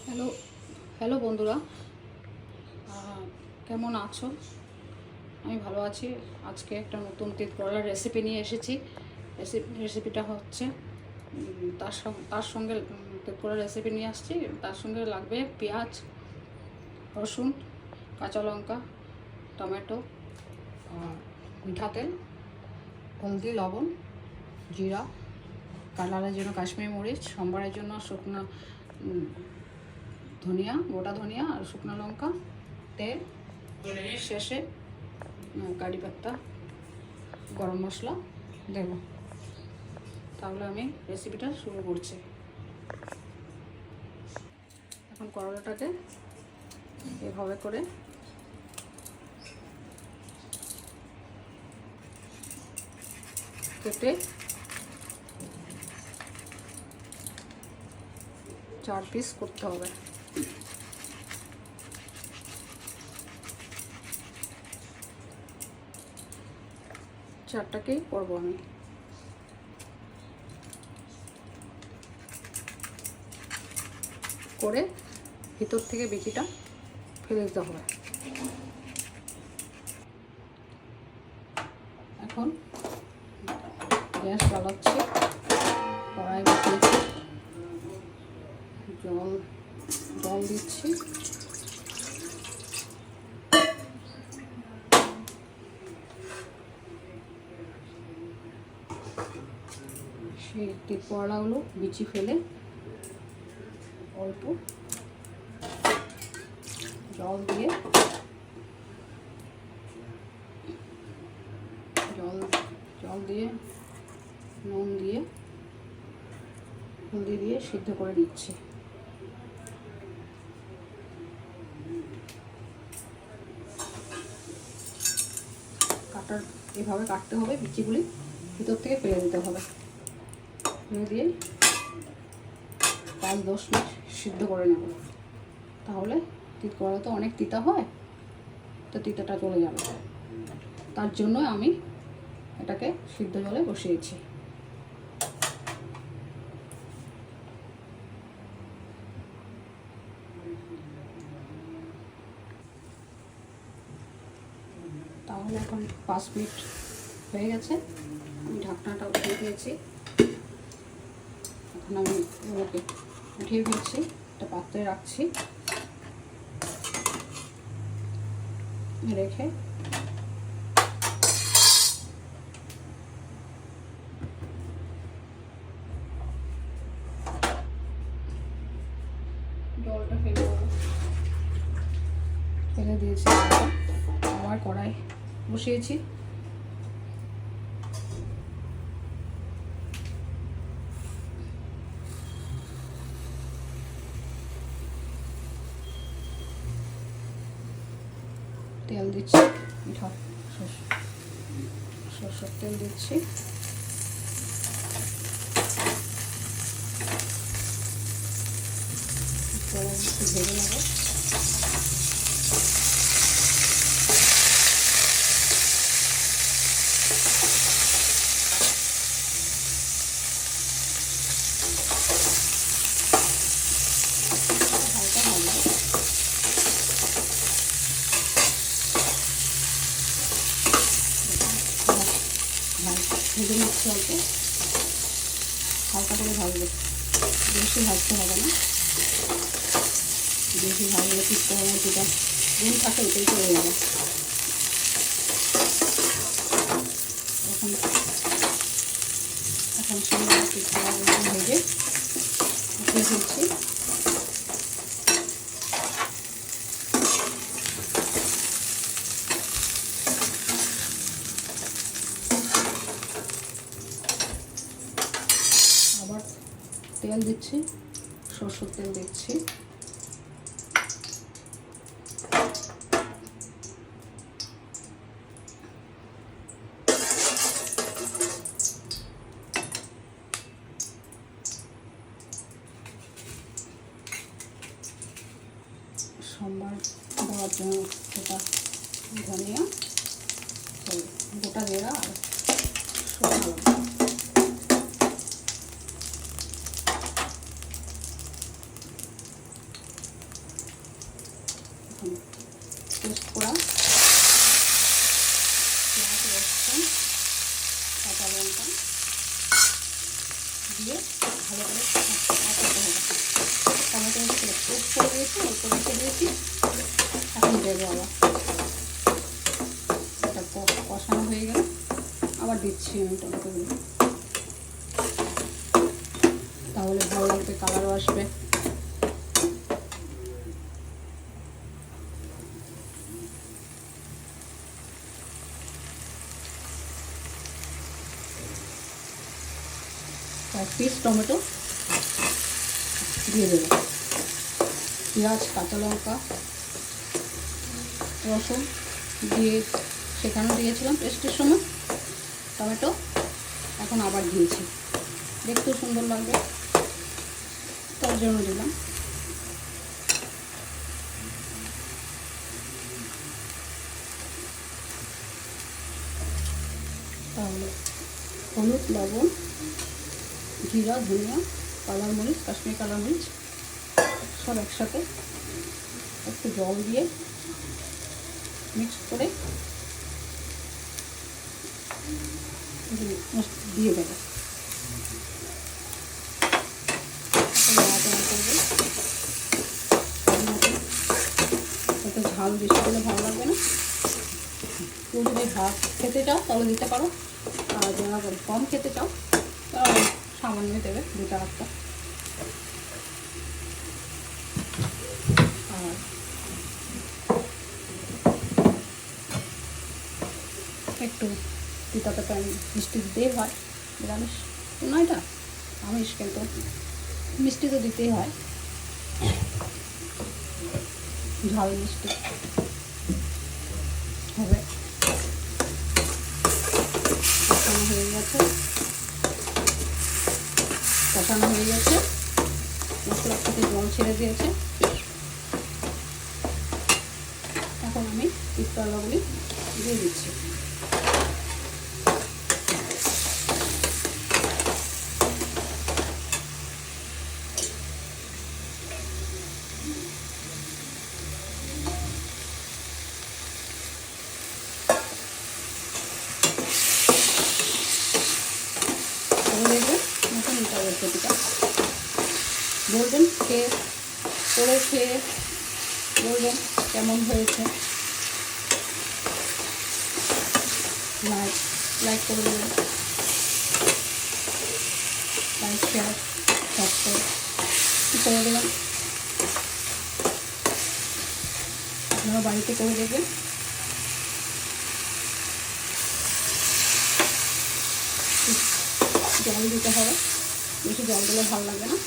Hello hello বন্ধুরা, কেমন আছো? আমি ভালো আছি। আজকে একটা নতুন তিত করলার রেসিপি নিয়ে এসেছি। রেসিপিটা হচ্ছে তার সঙ্গে তিত করলার রেসিপি নিয়ে আসছি। তার সঙ্গে লাগবে পেঁয়াজ, রসুন, কাঁচা লঙ্কা, টমেটো, মিঠা তেল, হলদি, লবণ, জিরা, কালারের জন্য কাশ্মীরি মরিচ, সম্বারের জন্য শুকনো ধনিয়া, গোটা ধনিয়া আর শুকনো লঙ্কা, তেল, শেষে কারি পাত্তা, গরম মশলা দেব। তাহলে আমি রেসিপিটা শুরু করছি। এখন করলাটাকে এভাবে করে কেটে 4 পিস করতে হবে। চারটাকেই করবো আমি। করে ভিতর থেকে বিচিটা ফেলে দিতে হবে। এখন গ্যাস জ্বালাচ্ছি, কড়াই বসিয়েছি, জল দিচ্ছি। সেই তিত করলাগুলো বিচি ফেলে অল্প জল দিয়ে নুন দিয়ে হলদি দিয়ে সিদ্ধ করে নিচ্ছি। এভাবে কাটতে হবে, বিচিগুলি ভিতর থেকে ফেলে দিতে হবে। ফেলে দিয়ে 5-10 মিনিট সিদ্ধ করে নেব। তাহলে তিত করলা তো অনেক তিতা হয়, তো তিতাটা চলে যাবে। তার জন্য আমি এটাকে সিদ্ধ জলে বসিয়েছি। তাহলে এখন 5 মিনিট হয়ে গেছে, আমি ঢাকনাটা উঠিয়ে দিয়েছি। এখন আমি এগুলোকে উঠিয়ে দিয়েছি, একটা পাত্রে রাখছি। রেখে জলটা ফেলে দিয়েছি। আবার কড়াই বসিয়েছি। তেল দিচ্ছি, সরষের তেল দিচ্ছি। একটু ভেজে নেব। হালকা ভাজবো। ভেজে নিচ্ছি অল্প, হালকা করে ভাজবো, বেশি ভাজতে হবে না। বেশি ভাজলে পিঠতে হবে, যেটা গুণ থাকে ওটাই চলে যাবে। এখন সুন্দর পিঠটা ভেজে উঠিয়ে ফেলছি। আবার তেল দিচ্ছি, সরষের তেল দিচ্ছি। সম্বার দেওয়ার জন্য গোটা ধনিয়া, গোটা জিরা আর শুকনো লঙ্কা। পেস্ট করা পেঁয়াজ, রসুন, কাঁচা লঙ্কা দিয়ে ভালো করে কষাতে হবে। টমেটো পেস্ট করে দিয়েছি, অল্প রেখে দিয়েছি, এখন দেবো আবার। এটা কষানো হয়ে গেলে আবার দিচ্ছি আমি টমেটোগুলো, তাহলে ভালো লাগবে, কালারও আসবে। এক পিস টমেটো দিয়ে দেবো, পেঁয়াজ, কাঁচা লঙ্কা, রসুন দিয়ে সেখানেও দিয়েছিলাম পেস্টের সময় টমেটো, এখন আবার দিয়েছি, দেখতেও সুন্দর লাগবে তার জন্য দিলাম। তাহলে হলুদ, লবণ, জিরা, ধনিয়া, কালার মরিচ, কাশ্মীরি কালার মরিচ সব একসাথে একটু জল দিয়ে মিক্স করে দিয়ে দেবো। এতে ঝাল বেশি দিলে ভালো লাগবে না, কেউ যদি ভাত খেতে চাও তাহলে দিতে পারো, আর যারা কম খেতে চাও তাহলে সামান্য দেবে 2-4টা। আর একটু পিতাতে মিষ্টি দিতেই হয়, নিরামিষ তো নয়, এটা আমিষ, কিন্তু মিষ্টি তো দিতেই হয়, ঝাল মিষ্টি হবে। কষানো হয়ে গেছে, মশলার সাথে জল ছেড়ে দিয়েছে। এখন আমি পিস্তাগুলি দিয়ে দিচ্ছি। দেখবেন নতুন রেসিপিটা, বলবেন খেয়ে বলবেন কেমন হয়েছে, লাইক করে দেবেন, লাইক, শেয়ার, সাবস্ক্রাইব করে দেবেন। আপনারা বাড়িতে করে দেখবেন। জল দিতে হবে, বেশি জল দিলে ভালো লাগবে না।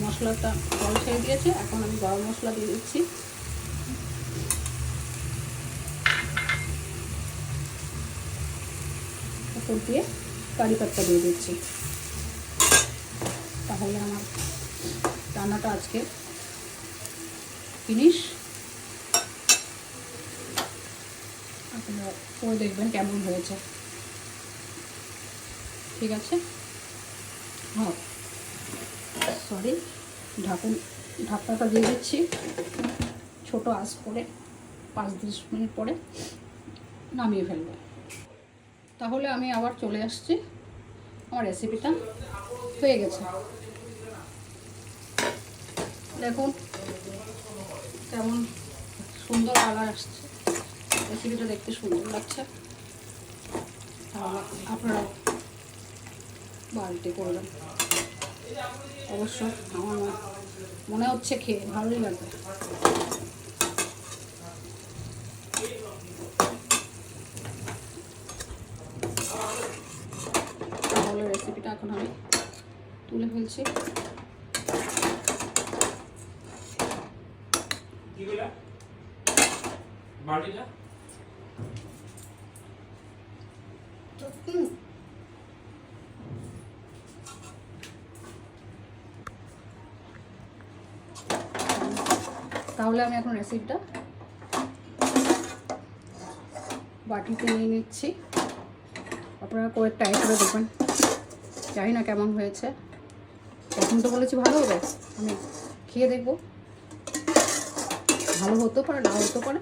মশলাটা জল ছেড়ে দিয়েছে, এখন আমি গরম মশলা দিয়ে দিচ্ছি। উপর দিয়ে কারি পাত্তা দিয়ে দিচ্ছি। তাহলে আমার রান্নাটা আজকে ফিনিশ। আপনারা করে দেখবেন কেমন হয়েছে। ঠিক আছে, হ্যাঁ সরি, ঢাকনাটা দিয়ে দিচ্ছি, ছোট আঁচ করে 5-10 মিনিট পরে নামিয়ে ফেলবো। তাহলে আমি আবার চলে আসছি, আমার রেসিপিটা হয়ে গেছে। দেখুন কেমন সুন্দর কালার আসছে, রেসিপিটা দেখতে সুন্দর লাগছে। আপনারা বাড়িতে করবেন অবশ্য, আমার মনে হচ্ছে খেয়ে ভালোই লাগবে। তাহলে রেসিপিটা এখন আমি তুলে ফেলছি। তাহলে আমি এখন রেসিপিটা বাটিতে নিয়ে নিচ্ছি। আপনারা করে ট্রাই করে দেখবেন, জানি না কেমন হয়েছে। এখন তো বলেছি ভালো হবে, আমি খেয়ে দেখবো, ভালো হতেও পারে না হতেও পারে।